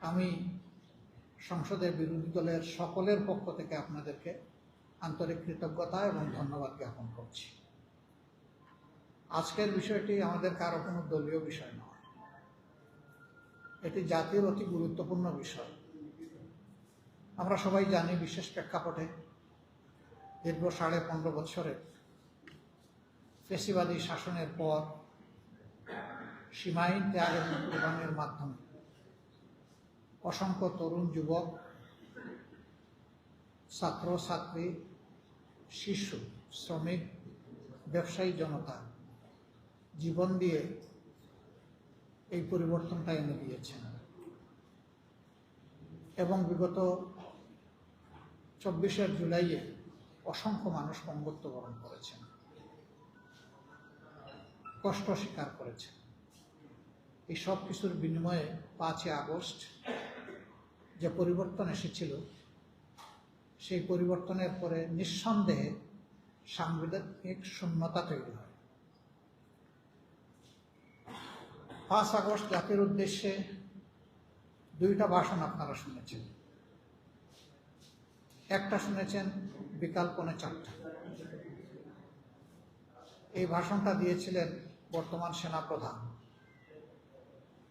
আমি সংসদের বিরোধী দলের সকলের পক্ষ থেকে আপনাদেরকে আন্তরিক কৃতজ্ঞতা এবং ধন্যবাদ জ্ঞাপন করছি। আজকের বিষয়টি আমাদের কারো কোনো দলীয় বিষয় নয়, এটি জাতির অতি গুরুত্বপূর্ণ বিষয়। আমরা সবাই জানি, বিশেষ প্রেক্ষাপটে দীর্ঘ 15.5 বছরের ফ্যাসিবাদী শাসনের পর সীমাহীন ত্যাগ এবং কুরবানির মাধ্যমে অসংখ্য তরুণ যুবক, ছাত্র ছাত্রী, শিশু, শ্রমিক, ব্যবসায়ী জনতা জীবন দিয়ে এই পরিবর্তনটা এনে দিয়েছেন এবং বিগত 24 জুলাইয়ে অসংখ্য মানুষ পঙ্গুত্ব বরণ করেছেন, কষ্ট স্বীকার করেছেন। এই সব কিছুর বিনিময়ে 5 আগস্ট যে পরিবর্তন এসেছিল, সেই পরিবর্তনের পরে নিঃসন্দেহে সাংবিধানিক শূন্যতা তৈরি হয়। 5 আগস্ট জাতির উদ্দেশ্যে 2টা ভাষণ আপনারা শুনেছেন। একটা শুনেছেন বিকাল 4:45। এই ভাষণটা দিয়েছিলেন বর্তমান সেনাপ্রধান।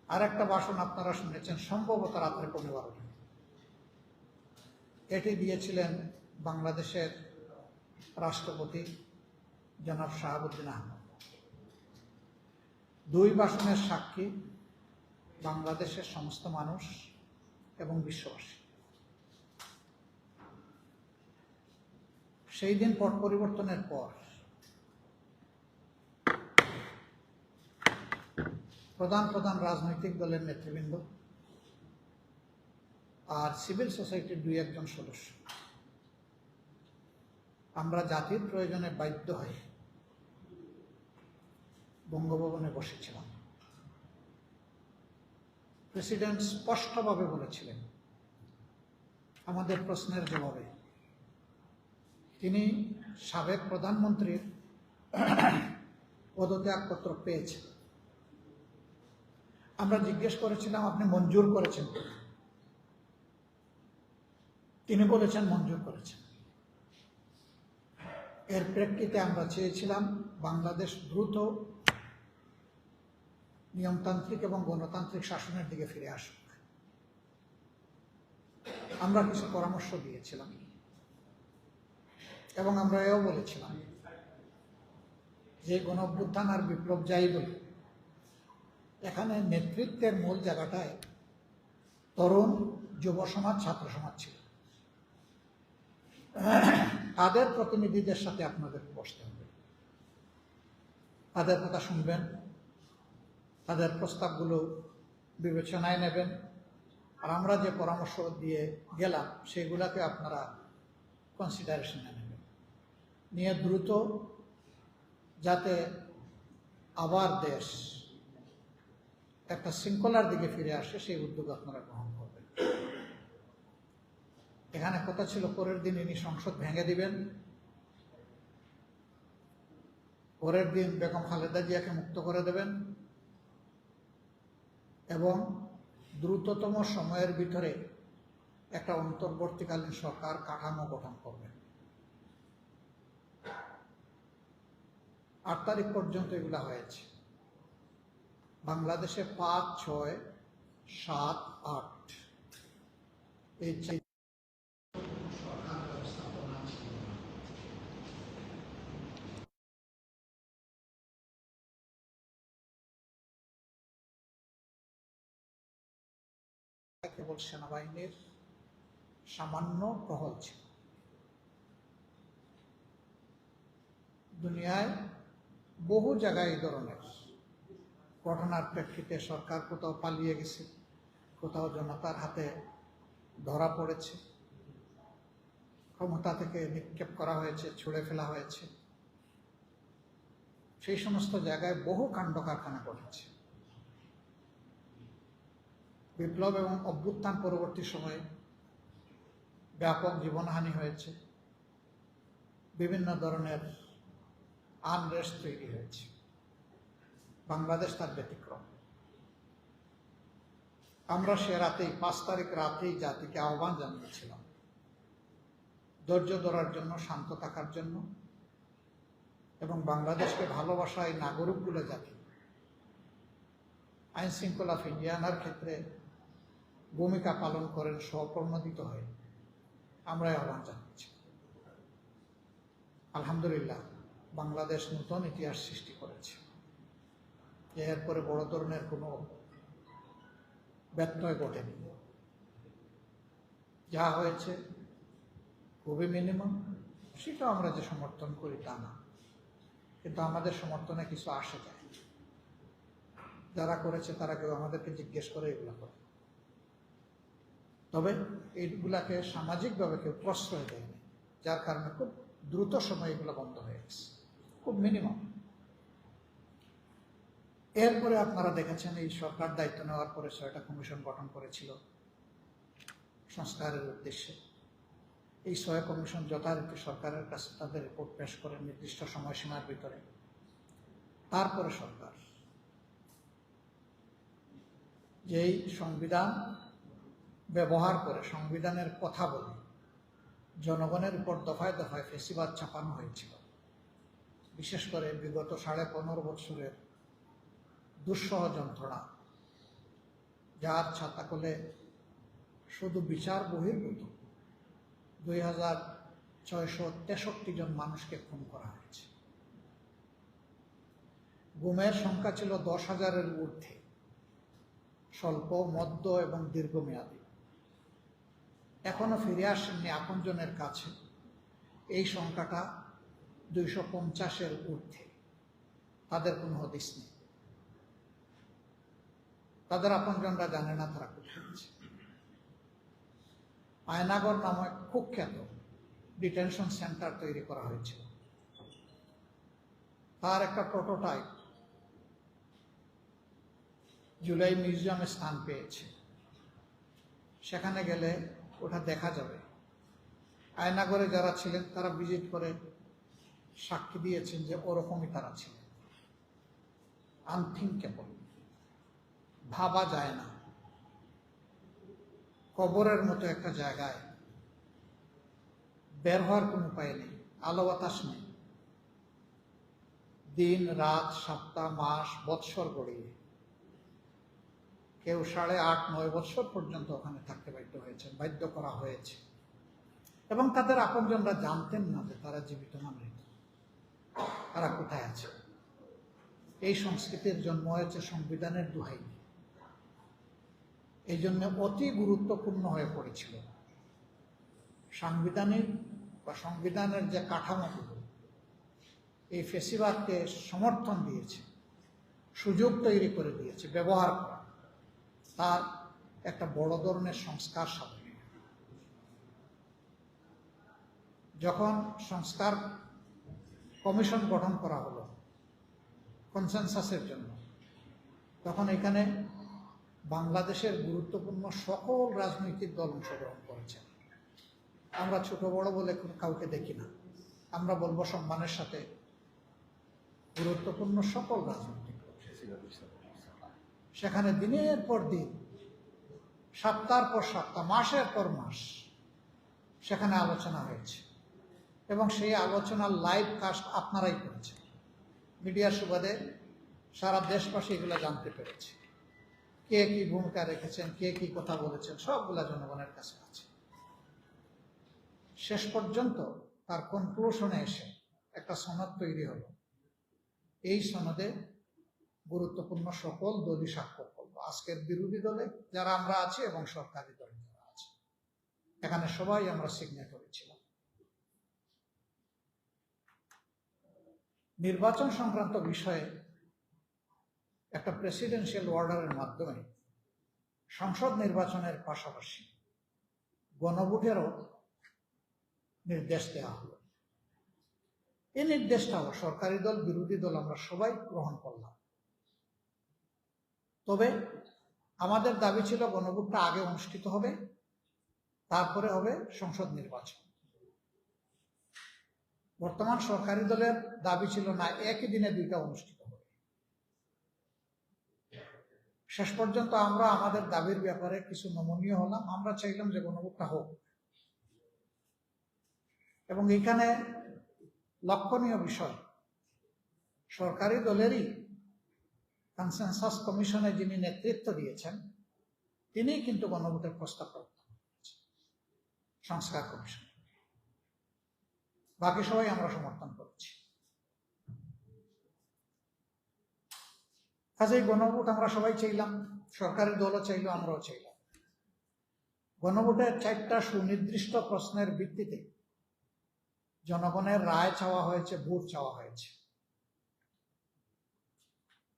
আর একটা ভাষণ আপনারা শুনেছেন সম্ভবত রাত্রে 12:15। এটি দিয়েছিলেন বাংলাদেশের রাষ্ট্রপতি জনাব শাহাবুদ্দিন আহমেদ। 2 ভাষণের সাক্ষী বাংলাদেশের সমস্ত মানুষ এবং বিশ্ববাসী। সেই দিন পট পরিবর্তনের পর প্রধান রাজনৈতিক দলের নেতৃবৃন্দ আর সিভিল সোসাইটির 2-1 সদস্য আমরা জাতির প্রয়োজনে বাধ্য হয়ে বঙ্গভবনে বসেছিলাম। প্রেসিডেন্ট স্পষ্টভাবে বলেছিলেন আমাদের প্রশ্নের জবাবে, তিনি সাবেক প্রধানমন্ত্রীর পদত্যাগপত্র পেয়েছেন। আমরা জিজ্ঞেস করেছিলাম আপনি মঞ্জুর করেছেন? তিনি বলেছেন মঞ্জুর করেছেন। এর প্রেক্ষিতে আমরা চেয়েছিলাম বাংলাদেশ দ্রুত নিয়মতান্ত্রিক এবং গণতান্ত্রিক শাসনের দিকে ফিরে আসুক। আমরা কিছু পরামর্শ দিয়েছিলাম এবং আমরা এও বলেছিলাম যে গণঅভ্যুত্থান আর বিপ্লব যাই বলি, এখানে নেতৃত্বের মূল জায়গাটায় তরুণ, যুব সমাজ, ছাত্র সমাজ ছিল। তাদের প্রতিনিধিদের সাথে আপনাদের বসতে হবে, তাদের কথা শুনবেন, তাদের প্রস্তাবগুলো বিবেচনায় নেবেন, আর আমরা যে পরামর্শ দিয়ে গেলাম সেগুলোকে আপনারা কনসিডারেশনে নেবেন, নিয়ে দ্রুত যাতে আবার দেশ একটা শৃঙ্খলার দিকে ফিরে আসে সেই উদ্যোগ আপনারা গ্রহণ করবেন। এখানে কথা ছিল পরের দিন ইনি সংসদ ভেঙে দিবেন, পরের দিন বেগম খালেদা জিয়াকে মুক্ত করে দেবেন এবং দ্রুততম সময়ের ভিতরে একটা অন্তর্বর্তীকালীন সরকার কাঠামো গঠন করবেন। 8 তারিখ পর্যন্ত এগুলা হয়েছে। বাংলাদেশে 5, 6, 7, 8 এই সরকার ব্যবস্থাপনা ছিল না। কেবল সেনাবাহিনীর সামান্য টহল ছিল। দুনিয়ায় বহু জায়গায় এই ধরনের ঘটনার প্রেক্ষিতে সরকার কোথাও পালিয়ে গেছে, কোথাও জনতার হাতে ধরা পড়েছে, ক্ষমতা থেকে নিক্ষেপ করা হয়েছে, ছুড়ে ফেলা হয়েছে। সেই সমস্ত জায়গায় বহু কাণ্ড কারখানা ঘটেছে। বিপ্লব এবং অভ্যুত্থান পরবর্তী সময়ে ব্যাপক জীবনহানি হয়েছে, বিভিন্ন ধরনের আনরেস্ট তৈরি হয়েছে। বাংলাদেশ তার ব্যতিক্রম। আমরা সে রাতেই 5 তারিখ রাতেই জাতিকে আহ্বান জানিয়েছিলাম ধৈর্য ধরার জন্য, শান্ত থাকার জন্য, এবং বাংলাদেশকে ভালোবাসা এই নাগরিকগুলো জাতি আইন শৃঙ্খলা ফিরিয়ে আনার ক্ষেত্রে ভূমিকা পালন করেন স্বপ্রণোদিত হয়ে আমরা আহ্বান জানাচ্ছি। আলহামদুলিল্লাহ, বাংলাদেশ নতুন ইতিহাস সৃষ্টি করেছে। এরপরে বড় ধরনের কোনো ব্যত্যয় ঘটেনি। যা হয়েছে খুবই মিনিমাম, সেটা আমরা যে সমর্থন করি তা না, কিন্তু আমাদের সমর্থনে কিছু আসে যায়। যারা করেছে তারা কেউ আমাদেরকে জিজ্ঞেস করে এগুলো করে, তবে এইগুলাকে সামাজিকভাবে কেউ প্রশ্রয় দেয়নি, যার কারণে খুব দ্রুত সময় এগুলো বন্ধ হয়ে গেছে, খুব মিনিমাম। এরপরে আপনারা দেখেছেন এই সরকার দায়িত্ব নেওয়ার পরে 6টা কমিশন গঠন করেছিল সংস্কারের উদ্দেশ্যে। এই 6 কমিশন যথারীতি সরকারের কাছে তাদের রিপোর্ট পেশ করেন নির্দিষ্ট সময়সীমার ভিতরে। তারপরে সরকার যেই সংবিধান ব্যবহার করে, সংবিধানের কথা বলে জনগণের উপর দফায় দফায় ফেসিবাদ চাপানো হয়েছিল, বিশেষ করে বিগত 15.5 বছরের দুঃসহ যন্ত্রণা, যার ছাতাকলে শুধু বিচার বহির্ভূত 2663 জন মানুষকে খুন করা হয়েছে। গুমের সংখ্যা ছিল 10,000-এর ঊর্ধ্বে, স্বল্প, মধ্য এবং দীর্ঘমেয়াদী। এখনো ফিরে আসেননি আপনজনের কাছে এই সংখ্যাটা 250-এর ঊর্ধ্বে। তাদের কোনো হদিস নেই, তাদের আপনজনরা জানে না তারা কোথায় আছে। আয়নাগর নামে কুখ্যাত ডিটেনশন সেন্টার তৈরি করা হয়েছিল, তার একটা প্রোটোটাইপ জুলাই মিউজিয়ামে স্থান পেয়েছে। সেখানে গেলে ওটা দেখা যাবে। আয়নাগরে যারা ছিলেন তারা ভিজিট করে সাক্ষী দিয়েছেন যে ওরকমই তারা ছিলেন। আনথিঙ্কেবল, ভাবা যায় না। কবরের মতো একটা জায়গায় বের হওয়ার কোনো উপায় নেই, আলো বাতাস নেই। দিন রাত, সপ্তাহ, মাস, বৎসর গড়িয়ে কেউ 8.5-9 বছর পর্যন্ত ওখানে থাকতে বাধ্য করা হয়েছে। এবং তাদের আপনজনরা জানতেন না যে তারা জীবিত না মৃত, তারা কোথায় আছে। এই সংস্কৃতির জন্ম হয়েছে সংবিধানের দোহাই। এই জন্য অতি গুরুত্বপূর্ণ হয়ে পড়েছিল সাংবিধানিক বা সংবিধানের যে কাঠামোগুলো এই ফেসিবাদকে সমর্থন দিয়েছে, সুযোগ তৈরি করে দিয়েছে ব্যবহার করা, তার একটা বড় ধরনের সংস্কার সাধন। যখন সংস্কার কমিশন গঠন করা হলো কনসেনসাসের জন্য, তখন এখানে বাংলাদেশের গুরুত্বপূর্ণ সকল রাজনৈতিক দল অংশগ্রহণ করেছে। আমরা ছোট বড় বলে কাউকে দেখি না, আমরা বলবো সম্মানের সাথে গুরুত্বপূর্ণ সকল রাজনৈতিক দল। সেখানে দিনের পর দিন, সপ্তাহের পর সপ্তাহ, মাসের পর মাস সেখানে আলোচনা হয়েছে, এবং সেই আলোচনার লাইভ কাস্ট আপনারাই করেছেন। মিডিয়ার সুবাদে সারা দেশবাসী এগুলো জানতে পেরেছে, কে কি ভূমিকা রেখেছেন, কে কি কথা বলেছেন, সবগুলা জনগণের কাছে আছে। শেষ পর্যন্ত তার কনক্লুশনে এসে একটা সনদ তৈরি হলো। এই সনদে গুরুত্বপূর্ণ সকল দলই স্বাক্ষর করবো, আজকের বিরোধী দলে যারা আমরা আছি এবং সরকারি দলে যারা আছে, এখানে সবাই আমরা সিগনেটরি ছিলাম। নির্বাচন সংক্রান্ত বিষয়ে একটা প্রেসিডেন্সিয়াল অর্ডারের মাধ্যমে সংসদ নির্বাচনের পাশাপাশি গণভোটেরও নির্দেশ দেওয়া হলো। এই নির্দেশটাও সরকারি দল বিরোধী দল আমরা সবাই গ্রহণ করলাম। তবে আমাদের দাবি ছিল গণভোটটা আগে অনুষ্ঠিত হবে, তারপরে হবে সংসদ নির্বাচন। বর্তমান সরকারি দলের দাবি ছিল না, একই দিনে 2টা অনুষ্ঠিত হবে। শেষ পর্যন্ত আমরা আমাদের দাবির ব্যাপারে কিছু নমনীয় হলাম। আমরা চাইলাম যে গণভোটটা হোক, এবং এখানে লক্ষণীয় বিষয়, সরকারি দলেরই কনসেনসাস কমিশনে যিনি নেতৃত্ব দিয়েছেন তিনি কিন্তু গণভোটের প্রস্তাব সংস্কার কমিশন, বাকি সবাই আমরা সমর্থন করছি। কাজেই গণভোট আমরা সবাই চাইলাম, সরকারি দলও চাইল, আমরাও চাইলাম। গণভোটের 4টা সুনির্দিষ্ট প্রশ্নের ভিত্তিতে জনগণের রায় চাওয়া হয়েছে, ভোট চাওয়া হয়েছে।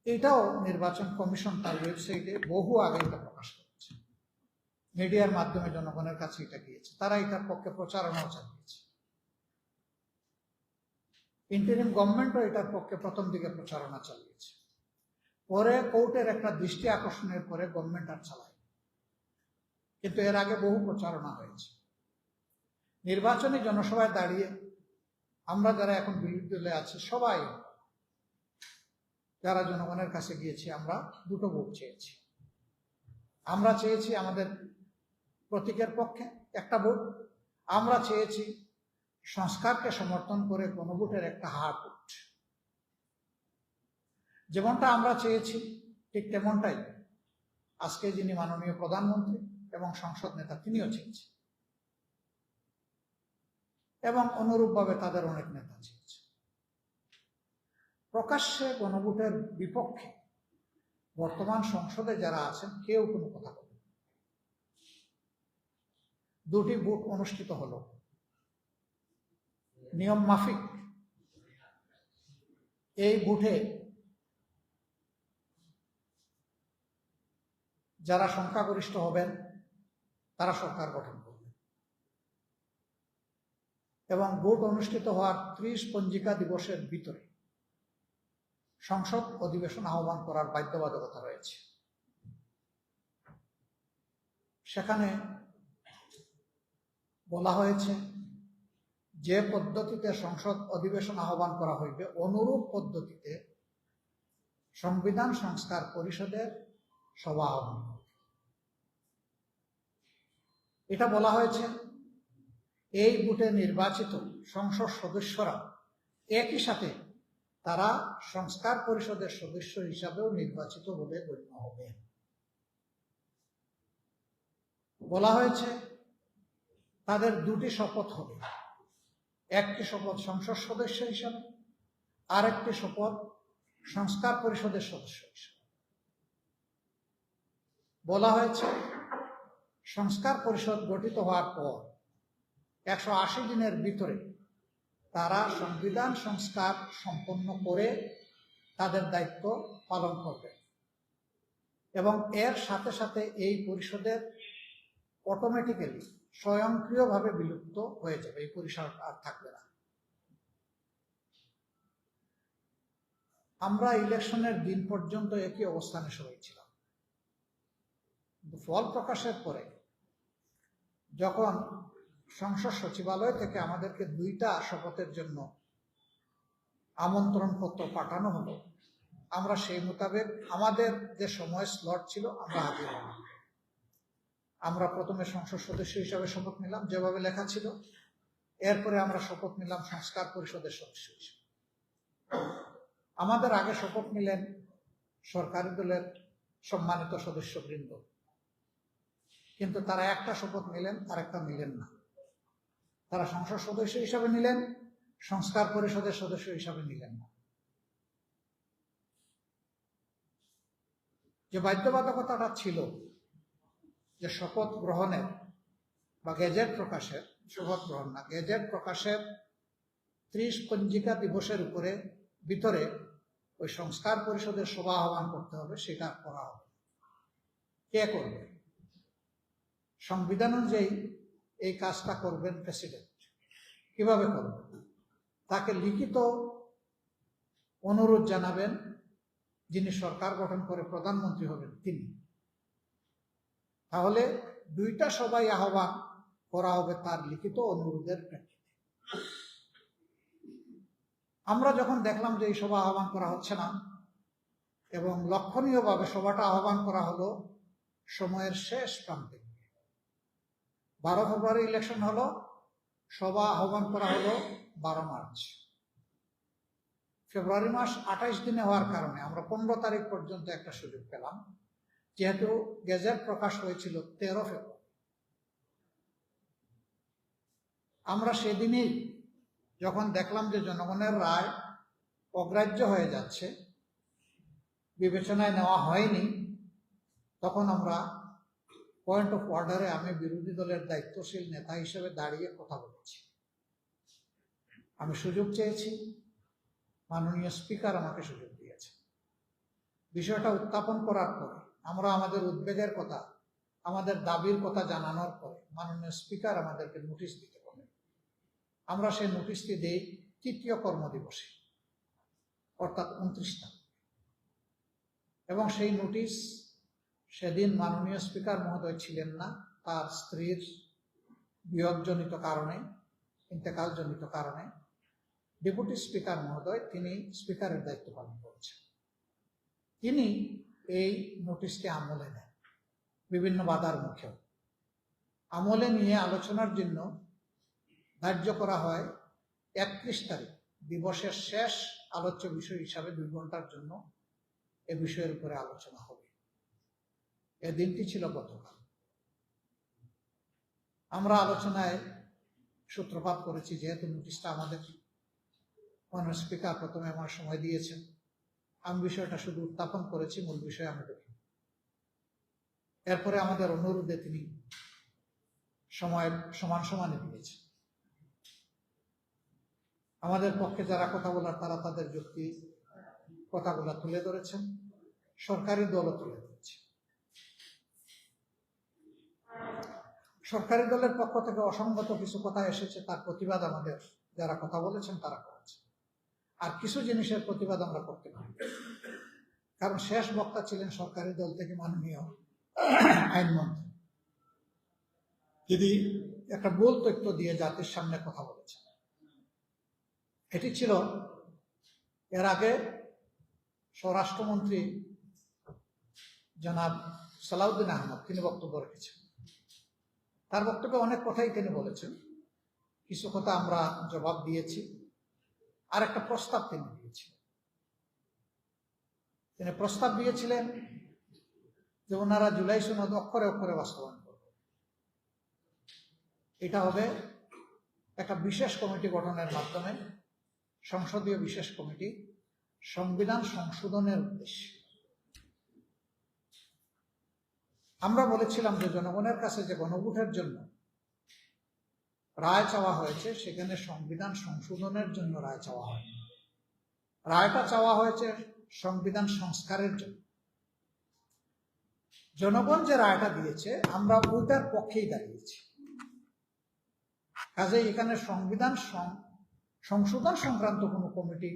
এটাও নির্বাচন কমিশন তার ওয়েবসাইটে বহু আগে এটা প্রকাশ করেছে, মিডিয়ার মাধ্যমে জনগণের কাছে এটা গিয়েছে, তারা এটার পক্ষে প্রচারণাও চালিয়েছে। ইন্টারিম গভর্নমেন্টও এটার পক্ষে প্রথম দিকে প্রচারণা চালিয়েছে, পরে কোর্টের একটা দৃষ্টি আকর্ষণের পরে গভর্নমেন্ট আর চালায়, কিন্তু এর আগে বহু প্রচারণা হয়েছে। নির্বাচনী জনসভায় দাঁড়িয়ে আমরা যারা এখন বিরোধী দলে আছি সবাই যারা জনগণের কাছে গিয়েছি, আমরা দুটো ভোট চেয়েছি। আমরা চেয়েছি আমাদের প্রতীকের পক্ষে একটা ভোট, আমরা চেয়েছি সংস্কারকে সমর্থন করে গণভোটের একটা হার ভোট। যেমনটা আমরা চেয়েছি ঠিক তেমনটাই আজকে যিনি মাননীয় প্রধানমন্ত্রী এবং সংসদ নেতা তিনিও চেয়েছেন, এবং অনুরূপভাবে তাদের অনেক নেতা চেয়েছে। প্রকাশ্যে গণভোটের বিপক্ষে বর্তমান সংসদে যারা আছেন কেউ কোনো কথা বলেন। 2টি ভোট অনুষ্ঠিত হলো নিয়ম মাফিক। এই ভোটে যারা সংখ্যাগরিষ্ঠ হবেন তারা সরকার গঠন করবেন, এবং ভোট অনুষ্ঠিত হওয়ার 30 পঞ্জিকা দিবসের ভিতরে সংসদ অধিবেশন আহ্বান করার বাধ্যবাধকতা রয়েছে। সেখানে বলা হয়েছে যে পদ্ধতিতে সংসদ অধিবেশন আহ্বান করা হইবে অনুরূপ পদ্ধতিতে সংবিধান সংস্কার পরিষদের সভা আহ্বান। এটা বলা হয়েছে এই ভোটে নির্বাচিত সংসদ সদস্যরা একই সাথে তারা সংস্কার পরিষদের সদস্য হিসাবেও নির্বাচিত বলে গণ্য হবে। বলা হয়েছে তাদের 2টি শপথ হবে, একটি শপথ সংসদ সদস্য হিসাবে, আরেকটি শপথ সংস্কার পরিষদের সদস্য হিসাবে। বলা হয়েছে সংস্কার পরিষদ গঠিত হওয়ার পর 180 দিনের ভিতরে তারা সংবিধান সংস্কার সম্পন্ন করে তাদের দায়িত্ব পালন করবে, এবং এর সাথে সাথে এই পরিষদের অটোমেটিক্যালি স্বয়ংক্রিয়ভাবে বিলুপ্ত হয়ে যাবে, এই পরিষদ আর থাকবে না। আমরা ইলেকশনের দিন পর্যন্ত একই অবস্থানে সবাই ছিলাম। ফল প্রকাশের পরে যখন সংসদ সচিবালয় থেকে আমাদেরকে 2টা শপথের জন্য আমন্ত্রণ পত্র পাঠানো হলো, আমরা সেই মোতাবেক আমাদের যে সময় স্লট ছিল আমরা হাজির হলাম। আমরা প্রথমে সংসদ সদস্য হিসাবে শপথ নিলাম যেভাবে লেখা ছিল, এরপরে আমরা শপথ নিলাম সংস্কার পরিষদের সদস্য হিসেবে। আমাদের আগে শপথ নিলেন সরকারি দলের সম্মানিত সদস্যবৃন্দ, কিন্তু তারা একটা শপথ নিলেন আর একটা নিলেন না। তারা সংসদ সদস্য হিসাবে নিলেন, সংস্কার পরিষদের সদস্য হিসাবে নিলেন না। যে বাধ্যবাধকতাটা ছিল যে শপথ গ্রহণের বা গেজেট প্রকাশের, শপথ গ্রহণ না, গেজেট প্রকাশের 30 পঞ্জিকা দিবসের ভিতরে ওই সংস্কার পরিষদের সভা আহ্বান করতে হবে, সেটা করা হবে। কে করবে? সংবিধান অনুযায়ী এই কাজটা করবেন প্রেসিডেন্ট। কিভাবে করবেন? তাকে লিখিত অনুরোধ জানাবেন যিনি সরকার গঠন করে প্রধানমন্ত্রী হবেন তিনি। তাহলে 2টা সভাই আহ্বান করা হবে তার লিখিত অনুরোধের প্রেক্ষিতে। আমরা যখন দেখলাম যে এই সভা আহ্বান করা হচ্ছে না, এবং লক্ষণীয়ভাবে সভাটা আহ্বান করা হলো সময়ের শেষ প্রান্তে। 12 ফেব্রুয়ারি ইলেকশন হলো, সভা আহ্বান করা হলো 12 মার্চ। ফেব্রুয়ারি মাস 28 দিনে হওয়ার কারণে আমরা 15 তারিখ পর্যন্ত একটা সুযোগ পেলাম, যেহেতু গেজেট প্রকাশ হয়েছিল 13 ফেব্রুয়ারি। আমরা সেদিনই যখন দেখলাম যে জনগণের রায় অগ্রাহ্য হয়ে যাচ্ছে, বিবেচনায় নেওয়া হয়নি, তখন আমরা পয়েন্ট অফ অর্ডারে আমি বিরোধী দলের দায়িত্বশীল নেতা হিসেবে দাঁড়িয়ে কথা বলেছি। আমি সুযোগ চেয়েছি, মাননীয় স্পিকার আমাকে সুযোগ দিয়েছে। বিষয়টা উত্থাপন করার পরে আমরা আমাদের উদ্বেগের কথা, আমাদের দাবির কথা জানানোর পরে মাননীয় স্পিকার আমাদেরকে নোটিশ দিতে বলেন। আমরা সেই নোটিশটি দিই 3য় কর্মদিবসে, অর্থাৎ 29 তারিখ। এবং সেই নোটিশ সেদিন মাননীয় স্পিকার মহোদয় ছিলেন না, তার স্ত্রীর বিয়োগজনিত কারণে, ইন্তেকালজনিত কারণে ডেপুটি স্পিকার মহোদয় তিনি স্পিকারের দায়িত্ব পালন করেছেন। তিনি এই নোটিশটি আমলে নেন বিভিন্ন বাধার মুখেও। আমলে নিয়ে আলোচনার জন্য ধার্য করা হয় 31 তারিখ, দিবসের শেষ আলোচ্য বিষয় হিসাবে 2 ঘন্টার জন্য এ বিষয়ের উপরে আলোচনা হবে। এ দিনটি ছিল গতকাল। আমরা আলোচনায় সূত্রপাত করেছি, যেহেতু নোটিশটা আমাদের মাননীয় স্পিকার প্রথমে আমার সময় দিয়েছেন, আমি বিষয়টা শুধু উত্থাপন করেছি, মূল বিষয়ে আমি দেখি। এরপরে আমাদের অনুরোধে তিনি সময় সমানে দিয়েছেন। আমাদের পক্ষে যারা কথা বলার তারা তাদের যুক্তি কথাগুলো তুলে ধরেছেন, সরকারি দলও তুলে ধরেছে। সরকারি দলের পক্ষ থেকে অসংগত কিছু কথা এসেছে, তার প্রতিবাদ আমাদের যারা কথা বলেছেন তারা করেছে। আর কিছু জিনিসের প্রতিবাদ আমরা করতে পারি, কারণ শেষ বক্তা ছিলেন সরকারি দল থেকে মাননীয় আইনমন্ত্রী। যদি একটা ভুল তথ্য দিয়ে জাতির সামনে কথা বলেছেন, এটি ছিল এর আগে স্বরাষ্ট্রমন্ত্রী জনাব সালাউদ্দিন আহমদ তিনি বক্তব্য রেখেছেন। তার বক্তব্যে অনেক কথাই তিনি বলেছেন, কিছু কথা আমরা জবাব দিয়েছি। আর একটা প্রস্তাব তিনি দিয়েছিলেন। তিনি প্রস্তাব দিয়েছিলেন যে ওনারা জুলাই সনদ অক্ষরে অক্ষরে বাস্তবায়ন করবে। এটা হবে একটা বিশেষ কমিটি গঠনের মাধ্যমে, সংসদীয় বিশেষ কমিটি, সংবিধান সংশোধনের উদ্দেশ্যে। আমরা বলেছিলাম যে জনগণের কাছে যে গণভোটের জন্য রায় চাওয়া হয়েছে, সেখানে সংবিধান সংশোধনের জন্য রায় চাওয়া হয়নি। রায়টা চাওয়া হয়েছে সংবিধান সংস্কারের জন্য। জনগণ যে রায়টা দিয়েছে আমরা ওইটার পক্ষেই দাঁড়িয়েছি। কাজে এখানে সংবিধান সংশোধন সংক্রান্ত কোনো কমিটি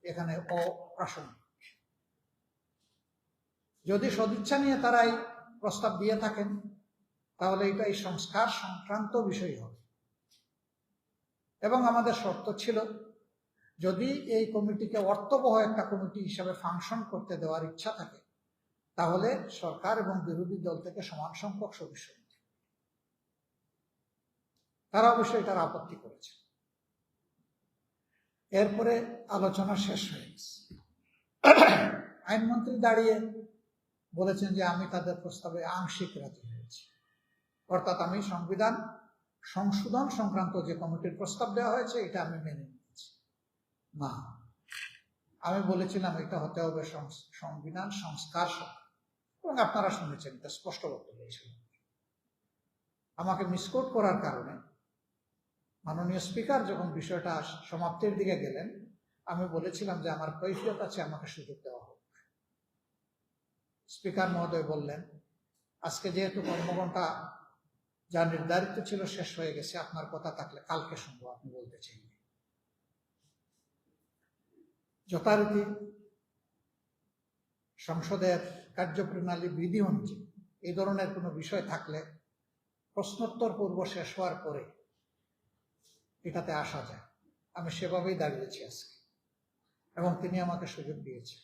এখানে অপ্রাসঙ্গিক। যদি সদিচ্ছা নিয়ে তারা এই প্রস্তাব দিয়ে থাকেন, তাহলে এটা এই সংস্কার সংক্রান্ত বিষয় হবে। এবং আমাদের শর্ত ছিল, যদি এই কমিটিকে অর্থবহ একটা কমিটি হিসাবে ফাংশন করতে দেওয়ার ইচ্ছা থাকে, তাহলে সরকার এবং বিরোধী দল থেকে সমান সংখ্যক সদস্য। তারা অবশ্যই এটার আপত্তি করেছে। এরপরে আলোচনা শেষ হয়ে গেছে। আইনমন্ত্রী দাঁড়িয়ে বলেছেন যে আমি তাদের প্রস্তাবে আংশিক রাজি হয়েছি, অর্থাৎ আমি সংবিধান সংশোধন সংক্রান্ত যে কমিটির প্রস্তাব দেওয়া হয়েছে এটা আমি মেনে নিয়েছি। না, আমি বলেছিলাম এটা হতে হবে সংবিধান সংস্কার, এবং আপনারা শুনেছেন এটা স্পষ্ট বক্তব্য ছিল। আমাকে মিসকোট করার কারণে মাননীয় স্পিকার যখন বিষয়টা সমাপ্তির দিকে গেলেন, আমি বলেছিলাম যে আমার কৈফিয়ত আছে, আমাকে সুযোগ দেওয়া হোক। স্পিকার মহোদয় বললেন, আজকে যেহেতু কর্মঘণ্টা যা নির্ধারিত ছিল শেষ হয়ে গেছে, আপনার কথা থাকলে কালকে শুনবো, আপনি বলতে চাইলেন। যথারীতি সংসদের কার্যপ্রণালী বিধি অনুযায়ী এই ধরনের কোনো বিষয় থাকলে প্রশ্নোত্তর পূর্ব শেষ হওয়ার পরে এটাতে আসা যায়। আমি সেভাবেই দাঁড়িয়েছি আজকে, এবং তিনি আমাকে সুযোগ দিয়েছেন।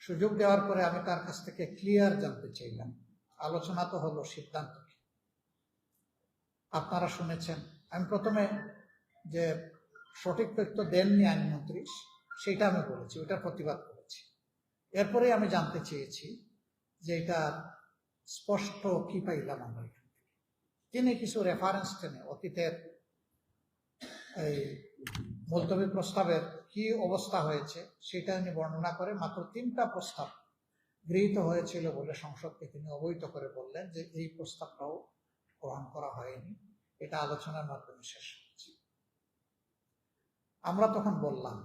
সুযোগ দেওয়ার পরে আমি তার কাছ থেকে ক্লিয়ার জানতে চাইলাম, আলোচনা তো হলো, সিদ্ধান্ত কি? আপনারা শুনেছেন, আমি প্রথমে যে সঠিক তথ্য দেননি আইনমন্ত্রী সেটা আমি বলেছি, ওটা প্রতিবাদ করেছি। এরপরে আমি জানতে চেয়েছি যে এটা স্পষ্ট কি পাইলাম আমরা। তিনি কিছু রেফারেন্স টেনে অতীতের এই মুলতবি প্রস্তাবের কি অবস্থা হয়েছে সেটা উনি বর্ণনা করে মাত্র 3টা প্রস্তাব গৃহীত হয়েছিল বলে সংসদকে তিনি অবহিত করে বললেন যে এই প্রস্তাবটাও গ্রহণ করা হয়নি, এটা আলোচনার মাধ্যমে শেষ হচ্ছে। আমরা তখন বললাম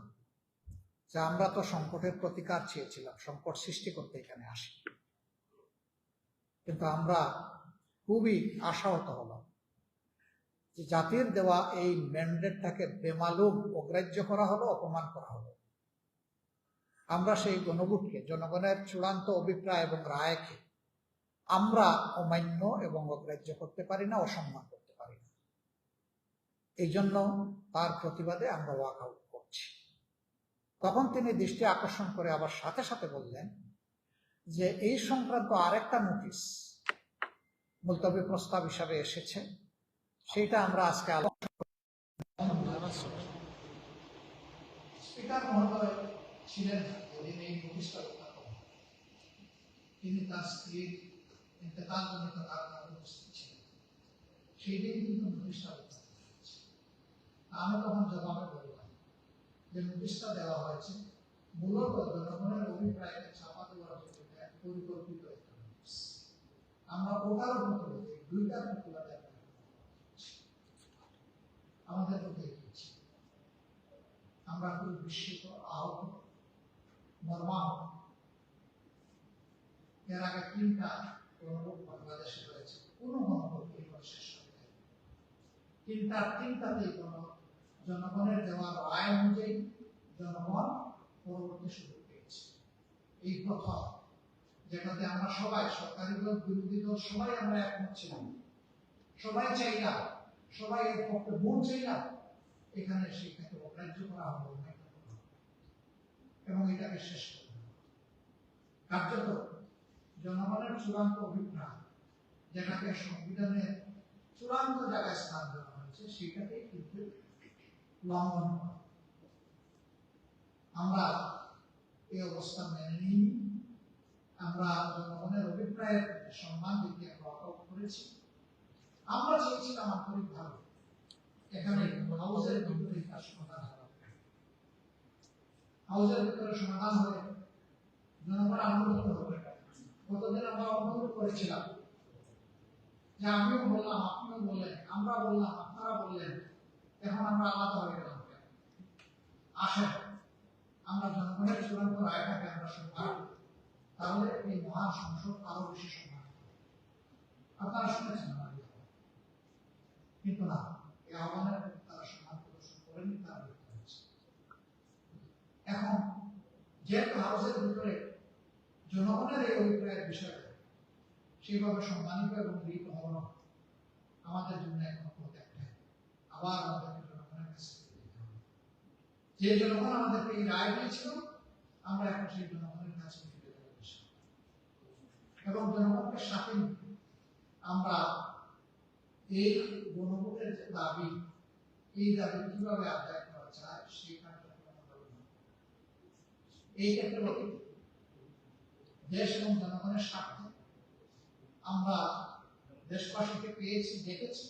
যে আমরা তো সংকটের প্রতিকার চেয়েছিলাম, সংকট সৃষ্টি করতে এখানে আসি, কিন্তু আমরা খুবই আশাহত হলাম যে জাতির দেওয়া এই ম্যান্ডেটটাকে বেমালুম অগ্রাহ্য করা হলো, অপমান করা হলো। আমরা সেই গণভোটকে, জনগণের চূড়ান্ত অভিপ্রায় এবং রায়কে আমরা অমান্য এবং অগ্রাহ্য করতে পারি না, অসম্মান করতে পারি না। এই জন্য তার প্রতিবাদে আমরা ওয়াক আউট করছি। তখন তিনি দৃষ্টি আকর্ষণ করে আবার সাথে সাথে বললেন যে এই সংক্রান্ত আরেকটা নোটিশ মুলতবি প্রস্তাব হিসাবে এসেছে, সেটা আমরা আজকে স্পিকার মহোদয় ছিলেন যেদিন এই নোটিশটা উত্থাপন, তিনি তার স্ত্রীর ইন্তেকালজনিত কারণে উপস্থিত ছিলেন। সেই দিন কিন্তু নোটিশটা উত্থাপন হয়েছে। আমি তখন জবাবে বললাম যে নোটিশটা দেওয়া হয়েছে মূলত জনগণের অভিপ্রায়কে চাপা দেওয়ার জন্য পরিকল্পিত একটা নোটিশ। আমরা ওটার প্রতিবাদে, দুইটার প্রতিবাদে আমাদের মধ্যে এগিয়েছি। আমরা খুব বিস্মিত, আহত, মর্মাহত। এর আগে 3টা গণভোট বাংলাদেশে হয়েছে, কোনো গণভোট এইভাবে শেষ হয়ে যায়। তিনটাতেই জনগণের দেওয়া রায় অনুযায়ী জনগণ পরবর্তী সুযোগ পেয়েছে। এই প্রথম, যেটাতে আমরা সবাই, সরকারি দল, বিরোধী দল, সবাই আমরা একমত ছিলাম, সবাই চাইলাম, সবাই এর পক্ষে ভোট চাইলাম, এখানে সেটাকে অগ্রাহ্য করা হলো এবং এটাকে শেষ করল। কার্যত জনগণের চূড়ান্ত অভিপ্রায়, যেটাকে সংবিধানের চূড়ান্ত জায়গায় স্থান দেওয়া হয়েছে, সেটাকে কিন্তু লঙ্ঘন করা। আমরা এই অবস্থা মেনে নিই। আমরা জনগণের অভিপ্রায়ের সম্মান দিতে ওয়াকআউট করেছি। আমরা চেয়েছিলাম আন্তরিকভাবে এখানে হাউসের ভিতরে তার সমাধান হবে, হাউসের ভিতরে সমাধান হলে জনগণ আন্দোলিত হবে। গতদিন আমরা অনুরোধ করেছিলাম যে আমিও বললাম, আপনিও বললেন, আমরা বললাম, আপনারা বললেন, এখন আমরা আলাদা হয়ে গেলাম। আসেন আমরা জনগণের চূড়ান্ত রায়টাকে আমরা সম্মান, তাহলে এই মহান সংসদ আরো বেশি সম্মান। আপনারা শুনেছেন, কিন্তু না, এই আহ্বানের তারা সম্মান প্রদর্শন করেনি, তারা লিপ্ত হয়েছে। এখন যেহেতু হাউসের ভিতরে জনগণের এই অভিপ্রায়ের বিষয়ে সেইভাবে সম্মানিত এবং গৃহীত হল না, আমাদের জন্য এখন পথ একটাই, আবার আমাদেরকে জনগণের কাছে যেতে হবে। যে জনগণ আমাদেরকে এই রায় দিয়েছিল, আমরা এখন সেই জনগণের কাছে ফিরে যাব এবং জনগণকে সাথে নিয়ে আমরা এই গণভোটের যে দাবি, এই দাবি কিভাবে আদায় করা যায় সেই কার্যক্রম আমরা এই ক্ষেত্রে দেশ এবং জনগণের স্বার্থে আমরা দেশবাসীকে পেয়েছি, দেখেছি।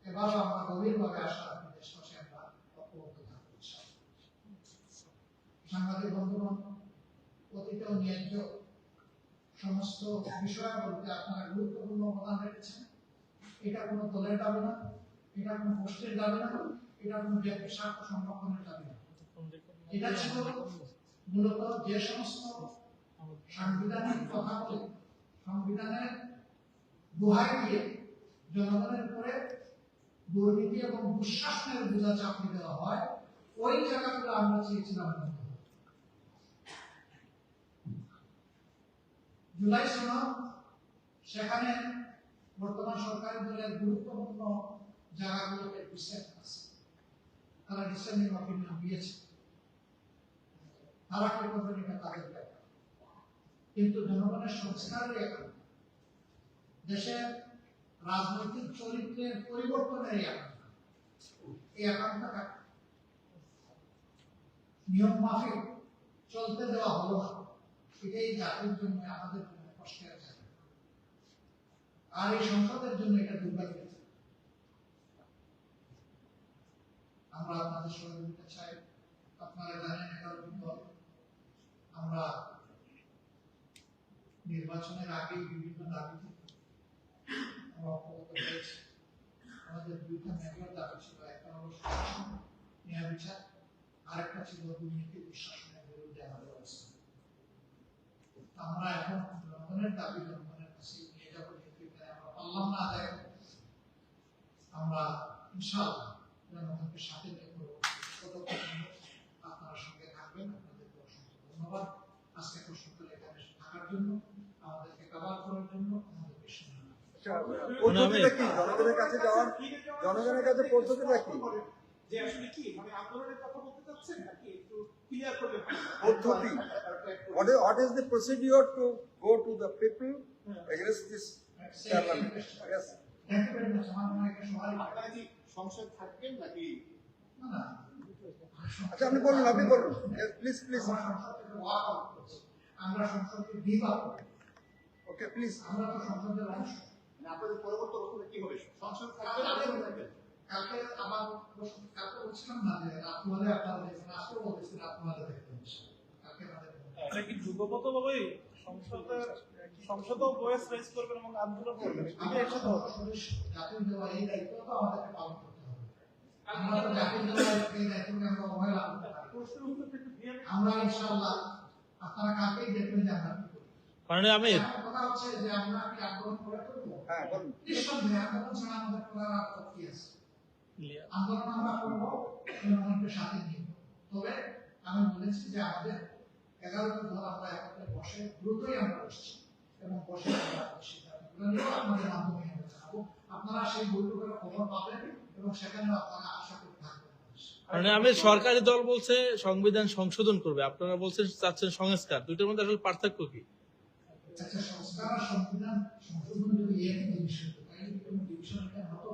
এবারও আমরা গভীরভাবে আশা রাখি দেশবাসী আমরা ঐক্যবদ্ধ থাকবো। সাংবাদিক বন্ধুগণ, অতীতেও ন্যায্য সমস্ত বিষয়াবলীতে আপনারা গুরুত্বপূর্ণ অবদান রেখেছেন। এটা কোনো দলের দাবি না, এটা কোনো গোষ্ঠীর দাবি না, এটা কোনো ব্যক্তির স্বার্থ সংরক্ষণের দাবি না। এটা ছিল মূলত যে সমস্ত সাংবিধানিক কথা বলে, সংবিধানের দোহাই দিয়ে জনগণের উপরে দুর্নীতি এবং দুঃশাসনের বোঝা চাপিয়ে দেওয়া হয়, ওই জায়গাগুলো আমরা চেয়েছিলাম। জুলাই সনদ, সেখানে বর্তমান সরকারি দলের গুরুত্বপূর্ণ জায়গাগুলোতে ডিসেন্ট আছে, তারা ডিসেন্ডিং অপিনিয়ন দিয়েছে। তারা কি করবেন, এটা তাদের ব্যাপার। কিন্তু জনগণের সংস্কারের একান্ত, দেশের রাজনৈতিক চরিত্রের পরিবর্তনের এই আকাঙ্ক্ষা নিয়ম মাফিক চলতে দেওয়া হলো না। এটাই জাতির জন্য, আমাদের জন্য কষ্টের জায়গা, আর এই সংসদের জন্য এটা দুর্ভাগ্যের জায়গা। আমরা আপনাদের সহযোগিতা চাই। আপনারা জানেন 11 দল আমরা নির্বাচনের আগে বিভিন্ন দাবিতে আমরা অবগত হয়েছি। আমাদের দুইটা মেজর দাবি ছিল, একটা হলো ন্যায় বিচার, আরেকটা ছিল দুর্নীতি দুঃশাসনের বিরুদ্ধে আমাদের অবস্থান। আমরা এখন জনগণের দাবি জনগণের কাছে নিয়ে যাবো, যেহেতু আমরা পারলাম না আদায় করতে। আমরা ইনশাআল্লাহ জনগণকে সাথে নিয়ে আপনারা সঙ্গে থাকবেন। আপনাদেরকে অসংখ্য ধন্যবাদ আজকে প্রশ্নোত্তরে এখানে থাকার জন্য, আমাদেরকে কভার করার জন্য, আমাদেরকে শোনার জন্য। পদ্ধতিটা কি জনগণের কাছে যাওয়ার, জনগণের কাছে পদ্ধতিটা কি, যে আসলে কি মানে আন্দোলনের কথা বলতে চাচ্ছেন নাকি একটু ক্লিয়ার করলে পদ্ধতি? What is the procedure to go to the people against this parliament? Yes. Thank you very much. আমার মনে হয় সবাই আপনারা কি সংসদ থাকবেন নাকি? না, আচ্ছা আপনি বলুন, প্লিজ প্লিজ। আমরা সংসদ থেকে ওয়াক আউট করছি, আমরা সংসদকে গিভ আপ করি। Okay please. আমরা তো সংসদের অংশ। মানে আপনাদের পরবর্তী রকমের কি হবে? সংসদ থাকবেন না থাকবেন? কালকে আমার কালকে বলছিলাম না যে রাতমালে আপনারা দেখবেন, আজকে বলতেছি রাতমালে দেখবেন। কালকে আমাদের এটা কি যুগপত ভাবে সংসদও ভয়েস রেজ করবেন এবং আন্দোলন করবেন, এটা একসাথে হবে। জাতির দেওয়া এই দায়িত্ব তো আমাদেরকে পালন করতে হবে। আমরা তো জাতির দেওয়া এই দায়িত্বকে আমরা অবহেলা করতে পারি। আমরা ইনশাআল্লাহ আপনারা কালকেই দেখবেন যে আমরা কি করি। কারণ আমি কথা হচ্ছে যে আমরা কি আন্দোলন করে করবো? হ্যাঁ বলুন। নিঃসন্দেহে আন্দোলন ছাড়া আমাদের করার আর কি আছে? আন্দোলন আমরা করবো জনগণকে সাথে নিয়ে। তবে আমি বলেছি যে আমাদের 11টা দল আমরা একত্রে বসে দ্রুতই আমরা বসছি এবং বসে আমরা সিদ্ধান্তগুলো নিয়ে আপনাদের মাধ্যমে আমরা জানাবো। আপনারা সেই বৈঠকের খবর পাবেন এবং সেখানে আপনারা আশা করে থাকবেন। মানে আমি সরকারি দল বলছে সংবিধান সংশোধন করবে, আপনারা বলছেন চাচ্ছেন সংস্কার, দুইটার মধ্যে আসলে পার্থক্য কি? আচ্ছা, সংস্কার আর সংবিধান সংশোধন যদি একই বিষয়, তাহলে কি কোনো ডিভিশন এটা হতো?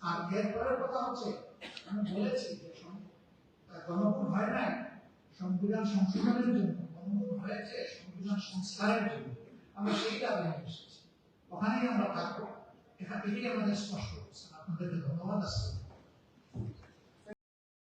আর এরপরের কথা হচ্ছে, আমি বলেছি যে গণভোট হয় নাই সংবিধান সংশোধনের জন্য, গণভোট হয়েছে সংবিধান সংস্কারের জন্য। আমরা সেইটা নিয়ে এসেছি, ওখানেই আমরা থাকবো। এখান থেকেই আমাদের স্পষ্ট হচ্ছে। আপনাদেরকে ধন্যবাদ। আসলে